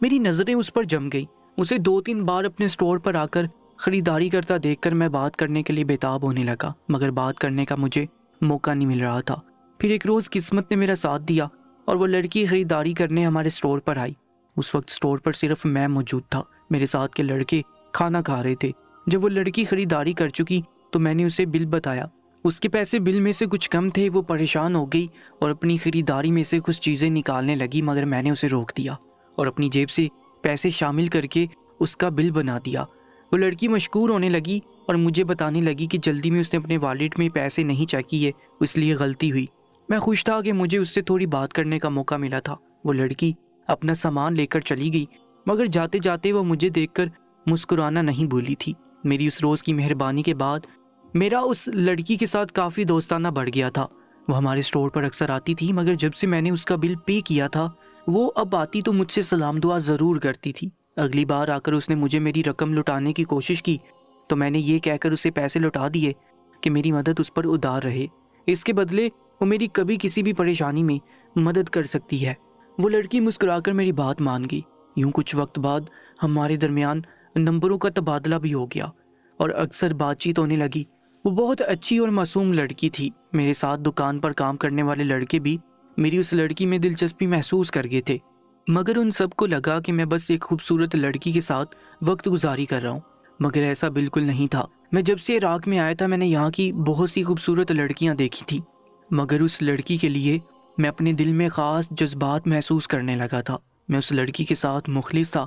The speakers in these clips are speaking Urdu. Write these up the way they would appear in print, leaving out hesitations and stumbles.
میری نظریں اس پر جم گئی۔ اسے 2-3 بار اپنے سٹور پر آ کر خریداری کرتا دیکھ کر میں بات کرنے کے لیے بےتاب ہونے لگا، مگر بات کرنے کا مجھے موقع نہیں مل رہا تھا۔ پھر ایک روز قسمت نے میرا ساتھ دیا اور وہ لڑکی خریداری کرنے ہمارے سٹور پر آئی۔ اس وقت سٹور پر صرف میں موجود تھا، میرے ساتھ کے لڑکے کھانا کھا رہے تھے۔ جب وہ لڑکی خریداری کر چکی تو میں نے اسے بل بتایا۔ اس کے پیسے بل میں سے کچھ کم تھے، وہ پریشان ہو گئی اور اپنی خریداری میں سے کچھ چیزیں نکالنے لگی، مگر میں نے اسے روک دیا اور اپنی جیب سے پیسے شامل کر کے اس کا بل بنا دیا۔ وہ لڑکی مشکور ہونے لگی اور مجھے بتانے لگی کہ جلدی میں اس نے اپنے والیٹ میں پیسے نہیں چیک کیے، اس لیے غلطی ہوئی۔ میں خوش تھا کہ مجھے اس سے تھوڑی بات کرنے کا موقع ملا تھا۔ وہ لڑکی اپنا سامان لے کر چلی گئی، مگر جاتے جاتے وہ مجھے دیکھ کر مسکرانا نہیں بھولی تھی۔ میری اس روز کی مہربانی کے بعد میرا اس لڑکی کے ساتھ کافی دوستانہ بڑھ گیا تھا۔ وہ ہمارے سٹور پر اکثر آتی تھی، مگر جب سے میں نے اس کا بل پے کیا تھا وہ اب آتی تو مجھ سے سلام دعا ضرور کرتی تھی۔ اگلی بار آ کر اس نے مجھے میری رقم لوٹانے کی کوشش کی تو میں نے یہ کہہ کر اسے پیسے لوٹا دیے کہ میری مدد اس پر ادار رہے، اس کے بدلے وہ میری کبھی کسی بھی پریشانی میں مدد کر سکتی ہے۔ وہ لڑکی مسکرا کر میری بات مان گئی۔ یوں کچھ وقت بعد ہمارے درمیان نمبروں کا تبادلہ بھی ہو گیا اور اکثر بات چیت ہونے لگی۔ وہ بہت اچھی اور معصوم لڑکی تھی۔ میرے ساتھ دکان پر کام کرنے والے لڑکے بھی میری اس لڑکی میں دلچسپی محسوس کر گئے تھے، مگر ان سب کو لگا کہ میں بس ایک خوبصورت لڑکی کے ساتھ وقت گزاری کر رہا ہوں، مگر ایسا بالکل نہیں تھا۔ میں جب سے عراق میں آیا تھا میں نے یہاں کی بہت سی خوبصورت لڑکیاں دیکھی تھی، مگر اس لڑکی کے لیے میں اپنے دل میں خاص جذبات محسوس کرنے لگا تھا۔ میں اس لڑکی کے ساتھ مخلص تھا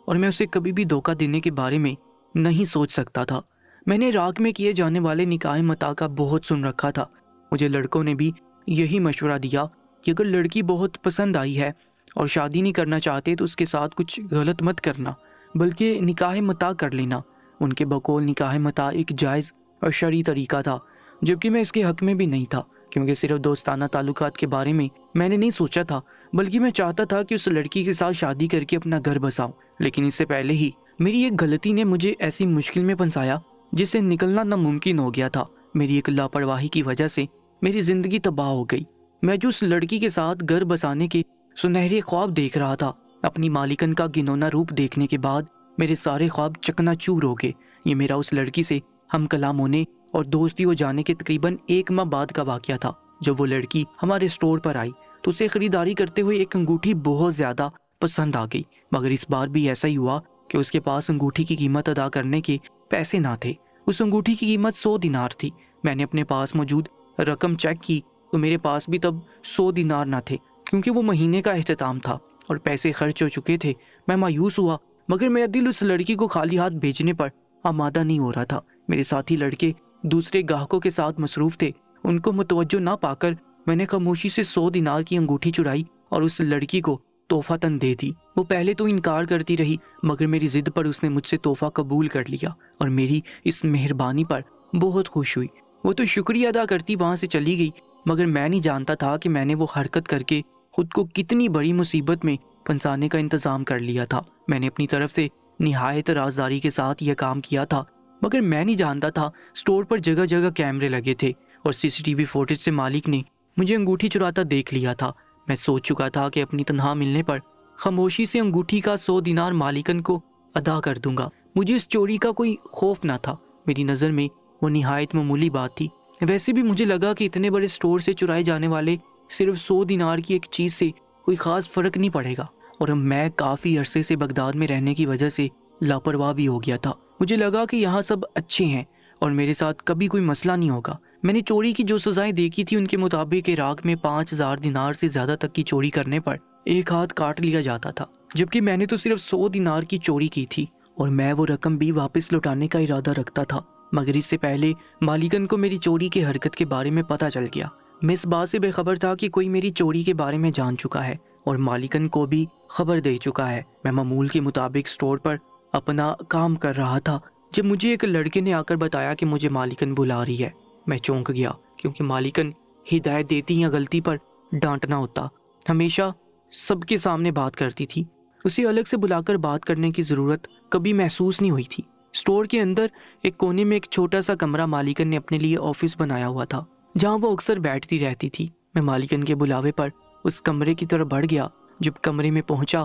اور میں اسے کبھی بھی دھوکہ دینے کے بارے میں نہیں سوچ سکتا تھا۔ میں نے عراق میں کیے جانے والے نکاح متاع کا بہت سن رکھا تھا۔ مجھے لڑکوں نے بھی یہی مشورہ دیا کہ اگر لڑکی بہت پسند آئی ہے اور شادی نہیں کرنا چاہتے تو اس کے ساتھ کچھ غلط مت کرنا، بلکہ نکاح متاع کر لینا۔ ان کے بقول نکاح متاع ایک جائز اور شرعی طریقہ تھا، جبکہ میں اس کے حق میں بھی نہیں تھا، کیونکہ صرف دوستانہ تعلقات کے بارے میں نے نہیں سوچا تھا، بلکہ میں چاہتا تھا کہ اس لڑکی کے ساتھ شادی کر کے اپنا گھر بساؤں۔ لیکن اس سے پہلے ہی میری ایک غلطی نے مجھے ایسی مشکل میں پھنسایا جس سے نکلنا ناممکن ہو گیا تھا۔ میری ایک لاپرواہی کی وجہ سے میری زندگی تباہ ہو گئی۔ میں جو اس لڑکی کے ساتھ گھر بسانے کے سنہرے خواب دیکھ رہا تھا، اپنی مالکن کا گنونا روپ دیکھنے کے بعد میرے سارے خواب چکنا چور ہو گئے۔ یہ میرا اس لڑکی سے ہم کلام ہونے اور دوستی ہو جانے کے تقریباً 1 ماہ بعد کا واقعہ تھا۔ جب وہ لڑکی ہمارے سٹور پر آئی تو اسے خریداری کرتے ہوئے ایک انگوٹھی بہت زیادہ پسند آ گئی، مگر اس بار بھی ایسا ہی ہوا کہ اس کے پاس انگوٹھی کی قیمت ادا کرنے کے پیسے نہ تھے۔ اس انگوٹھی کی قیمت 100 دینار تھی۔ میں نے اپنے پاس موجود رقم چیک کی تو میرے پاس بھی تب 100 دینار نہ تھے، کیونکہ وہ مہینے کا اختتام تھا اور پیسے خرچ ہو چکے تھے۔ میں مایوس ہوا، مگر میرا دل اس لڑکی کو خالی ہاتھ بھیجنے پر آمادہ نہیں ہو رہا تھا۔ میرے ساتھی لڑکے دوسرے گاہکوں کے ساتھ مصروف تھے، ان کو متوجہ نہ پا کر میں نے خاموشی سے 100 دینار کی انگوٹھی چرائی اور اس لڑکی کو تحفہ تن دے دی۔ وہ پہلے تو انکار کرتی رہی، مگر میری ضد پر اس نے مجھ سے تحفہ قبول کر لیا اور میری اس مہربانی پر بہت خوش ہوئی۔ وہ تو شکریہ ادا کرتی وہاں سے چلی گئی، مگر میں نہیں جانتا تھا کہ میں نے وہ حرکت کر کے خود کو کتنی بڑی مصیبت میں پھنسانے کا انتظام کر لیا تھا۔ میں نے اپنی طرف سے نہایت رازداری کے ساتھ یہ کام کیا تھا، مگر میں نہیں جانتا تھا سٹور پر جگہ جگہ کیمرے لگے تھے اور CCTV فوٹیج سے مالک نے مجھے انگوٹھی چراتا دیکھ لیا تھا۔ میں سوچ چکا تھا کہ اپنی تنہا ملنے پر خاموشی سے انگوٹھی کا 100 دینار مالکن کو ادا کر دوں گا۔ مجھے اس چوری کا کوئی خوف نہ تھا، میری نظر میں وہ نہایت معمولی بات تھی۔ ویسے بھی مجھے لگا کہ اتنے بڑے سٹور سے چرائے جانے والے صرف 100 دینار کی ایک چیز سے کوئی خاص فرق نہیں پڑے گا، اور میں کافی عرصے سے بغداد میں رہنے کی وجہ سے لاپرواہ بھی ہو گیا تھا۔ مجھے لگا کہ یہاں سب اچھے ہیں اور میرے ساتھ کبھی کوئی مسئلہ نہیں ہوگا۔ میں نے چوری کی جو سزائیں دیکھی تھی ان کے مطابق عراق میں 5000 دینار سے زیادہ تک کی چوری کرنے پر 1 ہاتھ کاٹ لیا جاتا تھا، جبکہ میں نے تو صرف 100 دینار کی چوری کی تھی اور میں وہ رقم بھی واپس لوٹانے کا ارادہ رکھتا تھا، مگر اس سے پہلے مالکن کو میری چوری کی حرکت کے بارے میں پتہ چل گیا۔ میں اس بات سے بے خبر تھا کہ کوئی میری چوری کے بارے میں جان چکا ہے اور مالکن کو بھی خبر دے چکا ہے۔ میں معمول کے مطابق سٹور پر اپنا کام کر رہا تھا جب مجھے ایک لڑکے نے آ کر بتایا کہ مجھے مالکن بلا رہی ہے۔ میں چونک گیا، کیونکہ مالکن ہدایت دیتی یا غلطی پر ڈانٹنا ہوتا ہمیشہ سب کے سامنے بات کرتی تھی، اسے الگ سے بلا کر بات کرنے کی ضرورت کبھی محسوس نہیں ہوئی تھی۔ سٹور کے اندر ایک کونے میں ایک چھوٹا سا کمرہ مالکن نے اپنے لیے آفس بنایا ہوا تھا، جہاں وہ اکثر بیٹھتی رہتی تھی۔ میں مالکن کے بلاوے پر اس کمرے کی طرف بڑھ گیا۔ جب کمرے میں پہنچا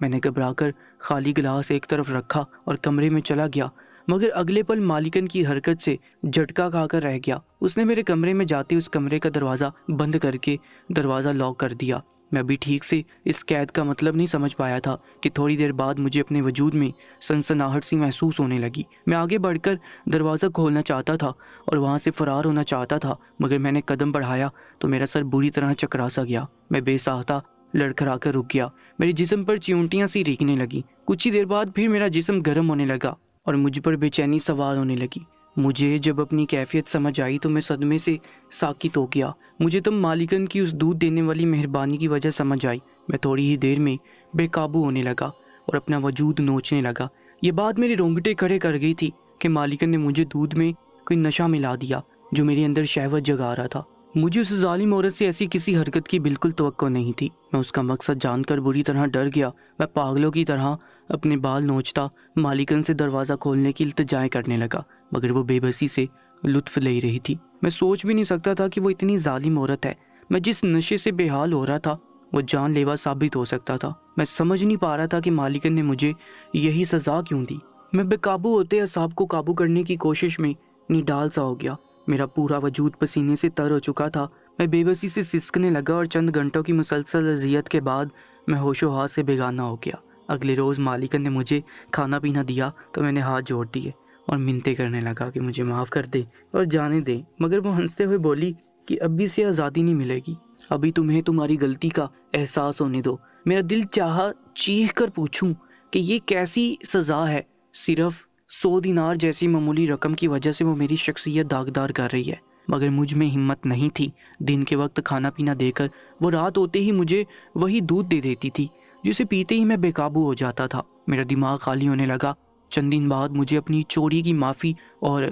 میں نے گھبرا کر خالی گلاس ایک طرف رکھا اور کمرے میں چلا گیا، مگر اگلے پل مالکن کی حرکت سے جھٹکا کھا کر رہ گیا۔ اس نے میرے کمرے میں جاتے اس کمرے کا دروازہ بند کر کے دروازہ لاک کر دیا۔ میں ابھی ٹھیک سے اس قید کا مطلب نہیں سمجھ پایا تھا کہ تھوڑی دیر بعد مجھے اپنے وجود میں سنسناہٹ سی محسوس ہونے لگی۔ میں آگے بڑھ کر دروازہ کھولنا چاہتا تھا اور وہاں سے فرار ہونا چاہتا تھا، مگر میں نے قدم بڑھایا تو میرا سر بری طرح چکرا سا گیا۔ میں بے ساختہ لڑکھڑا کر رک گیا۔ میرے جسم پر چیونٹیاں سی ریگنے لگی۔ کچھ ہی دیر بعد پھر میرا جسم گرم ہونے لگا اور مجھ پر بے چینی سوار ہونے لگی۔ مجھے جب اپنی کیفیت سمجھ آئی تو میں صدمے سے ساکت ہو گیا۔ مجھے تم مالکن کی اس دودھ دینے والی مہربانی کی وجہ سمجھ آئی۔ میں تھوڑی ہی دیر میں بے قابو ہونے لگا اور اپنا وجود نوچنے لگا۔ یہ بات میرے رونگٹے کھڑے کر گئی تھی کہ مالکن نے مجھے دودھ میں کوئی نشہ ملا دیا جو میرے اندر شہوت جگا رہا تھا۔ مجھے اس ظالم عورت سے ایسی کسی حرکت کی بالکل توقع نہیں تھی۔ میں اس کا مقصد جان کر بری طرح ڈر گیا۔ میں پاگلوں کی طرح اپنے بال نوچتا مالکن سے دروازہ کھولنے کی التجائیں کرنے لگا، مگر وہ بے بسی سے لطف لے رہی تھی۔ میں سوچ بھی نہیں سکتا تھا کہ وہ اتنی ظالم عورت ہے۔ میں جس نشے سے بے حال ہو رہا تھا وہ جان لیوا ثابت ہو سکتا تھا۔ میں سمجھ نہیں پا رہا تھا کہ مالکن نے مجھے یہی سزا کیوں دی۔ میں بے قابو ہوتے اعصاب کو قابو کرنے کی کوشش میں نڈال سا ہو گیا۔ میرا پورا وجود پسینے سے تر ہو چکا تھا۔ میں بے بسی سے سسکنے لگا اور چند گھنٹوں کی مسلسل اذیت کے بعد میں ہوش و حواس سے بیگانہ ہو گیا۔ اگلے روز مالکن نے مجھے کھانا پینا دیا تو میں نے ہاتھ جوڑ دیے اور منتیں کرنے لگا کہ مجھے معاف کر دے اور جانے دے، مگر وہ ہنستے ہوئے بولی کہ ابھی سے آزادی نہیں ملے گی، ابھی تمہیں تمہاری غلطی کا احساس ہونے دو۔ میرا دل چاہا چیخ کر پوچھوں کہ یہ کیسی سزا ہے، صرف 100 دینار جیسی معمولی رقم کی وجہ سے وہ میری شخصیت داغدار کر رہی ہے، مگر مجھ میں ہمت نہیں تھی۔ دن کے وقت کھانا پینا دے کر وہ رات ہوتے ہی مجھے وہی دودھ دے دیتی تھی جسے پیتے ہی میں بے قابو ہو جاتا تھا۔ میرا دماغ خالی ہونے لگا۔ چند دن بعد مجھے اپنی چوری کی معافی اور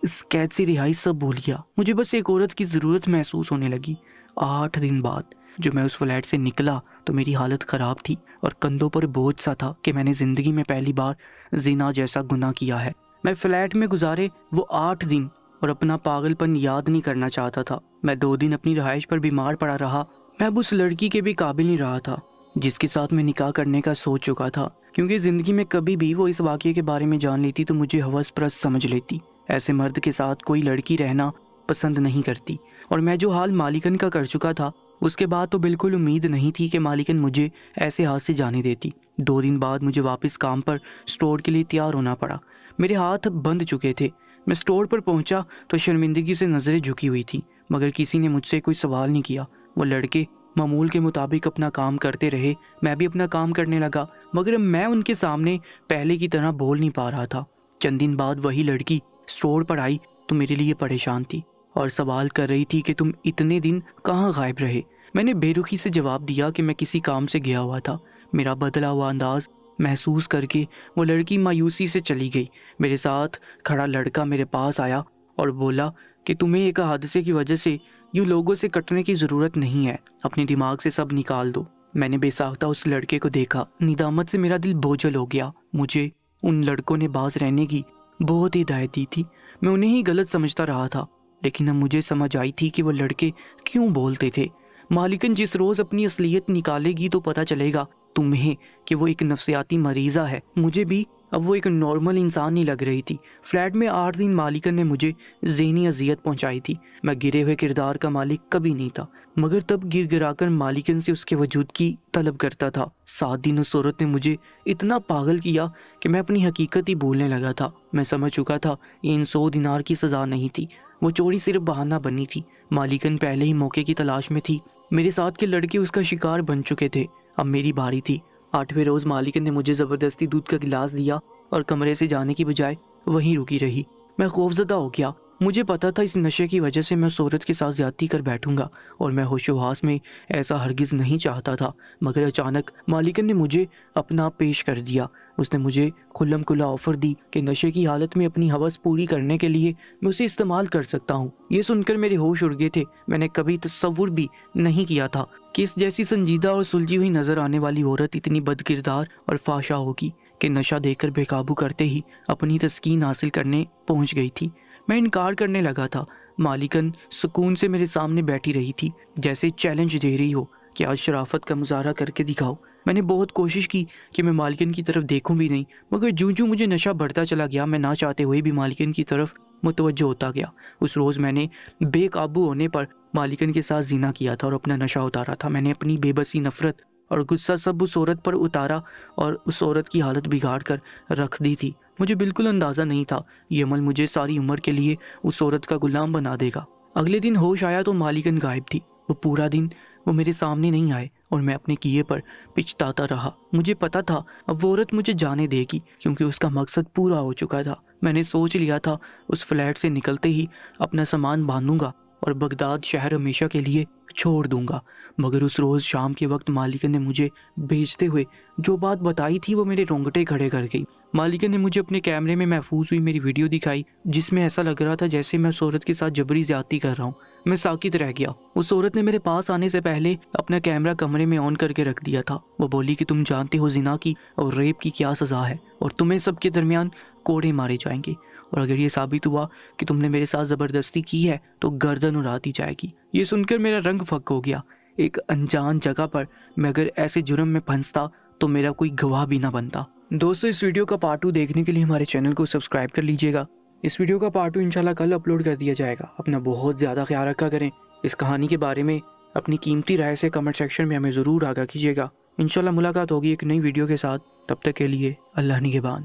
اس قید سے رہائی سب بھول گیا۔ مجھے بس ایک عورت کی ضرورت محسوس ہونے لگی۔ 8 دن بعد جو میں اس فلیٹ سے نکلا تو میری حالت خراب تھی اور کندھوں پر بوجھ سا تھا کہ میں نے زندگی میں پہلی بار زنا جیسا گناہ کیا ہے۔ میں فلیٹ میں گزارے وہ 8 دن اور اپنا پاگل پن یاد نہیں کرنا چاہتا تھا۔ میں 2 دن اپنی رہائش پر بیمار پڑا رہا۔ میں اب اس لڑکی کے بھی قابل نہیں رہا تھا جس کے ساتھ میں نکاح کرنے کا سوچ چکا تھا، کیونکہ زندگی میں کبھی بھی وہ اس واقعے کے بارے میں جان لیتی تو مجھے ہوس پرست سمجھ لیتی۔ ایسے مرد کے ساتھ کوئی لڑکی رہنا پسند نہیں کرتی، اور میں جو حال مالکن کا کر چکا تھا اس کے بعد تو بالکل امید نہیں تھی کہ مالکن مجھے ایسے ہاتھ سے جانے دیتی۔ 2 دن بعد مجھے واپس کام پر سٹور کے لیے تیار ہونا پڑا۔ میرے ہاتھ بند چکے تھے۔ میں سٹور پر پہنچا تو شرمندگی سے نظریں جھکی ہوئی تھی، مگر کسی نے مجھ سے کوئی سوال نہیں کیا۔ وہ لڑکے معمول کے مطابق اپنا کام کرتے رہے، میں بھی اپنا کام کرنے لگا، مگر میں ان کے سامنے پہلے کی طرح بول نہیں پا رہا تھا۔ چند دن بعد وہی لڑکی سٹور پر آئی تو میرے لیے پریشان تھی اور سوال کر رہی تھی کہ تم اتنے دن کہاں غائب رہے۔ میں نے بے رخی سے جواب دیا کہ میں کسی کام سے گیا ہوا تھا۔ میرا بدلا ہوا انداز محسوس کر کے وہ لڑکی مایوسی سے چلی گئی۔ میرے ساتھ کھڑا لڑکا میرے پاس آیا اور بولا کہ تمہیں ایک حادثے کی وجہ سے یوں لوگوں سے کٹنے کی ضرورت نہیں ہے، اپنے دماغ سے سب نکال دو۔ میں نے بے ساختہ اس لڑکے کو دیکھا۔ ندامت سے میرا دل بوجھل ہو گیا۔ مجھے ان لڑکوں نے باز رہنے کی بہت ہدایت دی تھی، میں انہیں ہی غلط سمجھتا رہا تھا، لیکن اب مجھے سمجھ آئی تھی کہ وہ لڑکے کیوں بولتے تھے۔ مالکن جس روز اپنی اصلیت نکالے گی تو پتہ چلے گا تمہیں کہ وہ ایک نفسیاتی مریضہ ہے۔ مجھے بھی اب وہ ایک نارمل انسان نہیں لگ رہی تھی۔ فلیٹ میں 8 دن مالکن نے مجھے ذہنی اذیت پہنچائی تھی۔ میں گرے ہوئے کردار کا مالک کبھی نہیں تھا، مگر تب گر گرا کر مالکن سے اس کے وجود کی طلب کرتا تھا۔ 7 دن اس عورت نے مجھے اتنا پاگل کیا کہ میں اپنی حقیقت ہی بھولنے لگا تھا۔ میں سمجھ چکا تھا یہ ان 100 دینار کی سزا نہیں تھی، وہ چوری صرف بہانہ بنی تھی۔ مالکن پہلے ہی موقع کی تلاش میں تھی، میرے ساتھ کے لڑکے اس کا شکار بن چکے تھے، اب میری باری تھی۔ 8ویں روز مالکن نے مجھے زبردستی دودھ کا گلاس دیا اور کمرے سے جانے کی بجائے وہیں رکی رہی۔ میں خوفزدہ ہو گیا۔ مجھے پتا تھا اس نشے کی وجہ سے میں اس عورت کے ساتھ زیادتی کر بیٹھوں گا، اور میں ہوش و حواس میں ایسا ہرگز نہیں چاہتا تھا، مگر اچانک مالکن نے مجھے اپنا آپ پیش کر دیا۔ اس نے مجھے کھلم کھلا آفر دی کہ نشے کی حالت میں اپنی ہوس پوری کرنے کے لیے میں اسے استعمال کر سکتا ہوں۔ یہ سن کر میرے ہوش اڑ گئے تھے۔ میں نے کبھی تصور بھی نہیں کیا تھا کہ اس جیسی سنجیدہ اور سلجھی ہوئی نظر آنے والی عورت اتنی بد کردار اور فحشا ہوگی کہ نشہ دے کر بے قابو کرتے ہی اپنی تسکین حاصل کرنے پہنچ گئی تھی۔ میں انکار کرنے لگا تھا۔ مالکن سکون سے میرے سامنے بیٹھی رہی تھی، جیسے چیلنج دے رہی ہو کہ آج شرافت کا مظاہرہ کر کے دکھاؤ۔ میں نے بہت کوشش کی کہ میں مالکن کی طرف دیکھوں بھی نہیں، مگر جوں مجھے نشہ بڑھتا چلا گیا میں نہ چاہتے ہوئے بھی مالکن کی طرف متوجہ ہوتا گیا۔ اس روز میں نے بے قابو ہونے پر مالکن کے ساتھ زنا کیا تھا اور اپنا نشہ اتارا تھا۔ میں نے اپنی بے بسی، نفرت اور غصہ سب اس عورت پر اتارا اور اس عورت کی حالت بگاڑ کر رکھ دی تھی۔ مجھے بالکل اندازہ نہیں تھا یہ عمل مجھے ساری عمر کے لیے اس عورت کا غلام بنا دے گا۔ اگلے دن ہوش آیا تو مالکن غائب تھی۔ وہ پورا دن وہ میرے سامنے نہیں آئے اور میں اپنے کیے پر پچھتاتا رہا۔ مجھے پتا تھا اب وہ عورت مجھے جانے دے گی کیونکہ اس کا مقصد پورا ہو چکا تھا۔ میں نے سوچ لیا تھا اس فلیٹ سے نکلتے ہی اپنا سامان باندھوں گا اور بغداد شہر ہمیشہ کے لیے چھوڑ دوں گا، مگر اس روز شام کے وقت مالکن نے مجھے بھیجتے ہوئے جو بات بتائی تھی وہ میرے رونگٹے کھڑے کر گئی۔ مالکن نے مجھے اپنے کیمرے میں محفوظ ہوئی میری ویڈیو دکھائی جس میں ایسا لگ رہا تھا جیسے میں اس عورت کے ساتھ جبری زیادتی کر رہا ہوں۔ میں ساکت رہ گیا۔ اس عورت نے میرے پاس آنے سے پہلے اپنا کیمرہ کمرے میں آن کر کے رکھ دیا تھا۔ وہ بولی کہ تم جانتے ہو زنا کی اور ریپ کی کیا سزا ہے اور تمہیں سب کے درمیان کوڑے مارے جائیں گے، اور اگر یہ ثابت ہوا کہ تم نے میرے ساتھ زبردستی کی ہے تو گردن اڑا دی جائے گی۔ یہ سن کر میرا رنگ پھک ہو گیا۔ ایک انجان جگہ پر میں اگر ایسے جرم میں پھنستا تو میرا کوئی گواہ بھی نہ بنتا۔ دوستو اس ویڈیو کا پارٹ 2 دیکھنے کے لیے ہمارے چینل کو سبسکرائب کر لیجئے گا۔ اس ویڈیو کا پارٹ 2 انشاءاللہ کل اپلوڈ کر دیا جائے گا۔ اپنا بہت زیادہ خیال رکھا کریں۔ اس کہانی کے بارے میں اپنی قیمتی رائے سے کمنٹ سیکشن میں ہمیں ضرور آگاہ کیجیے گا۔ انشاءاللہ ملاقات ہوگی ایک نئی ویڈیو کے ساتھ، تب تک کے لیے اللہ نگہبان۔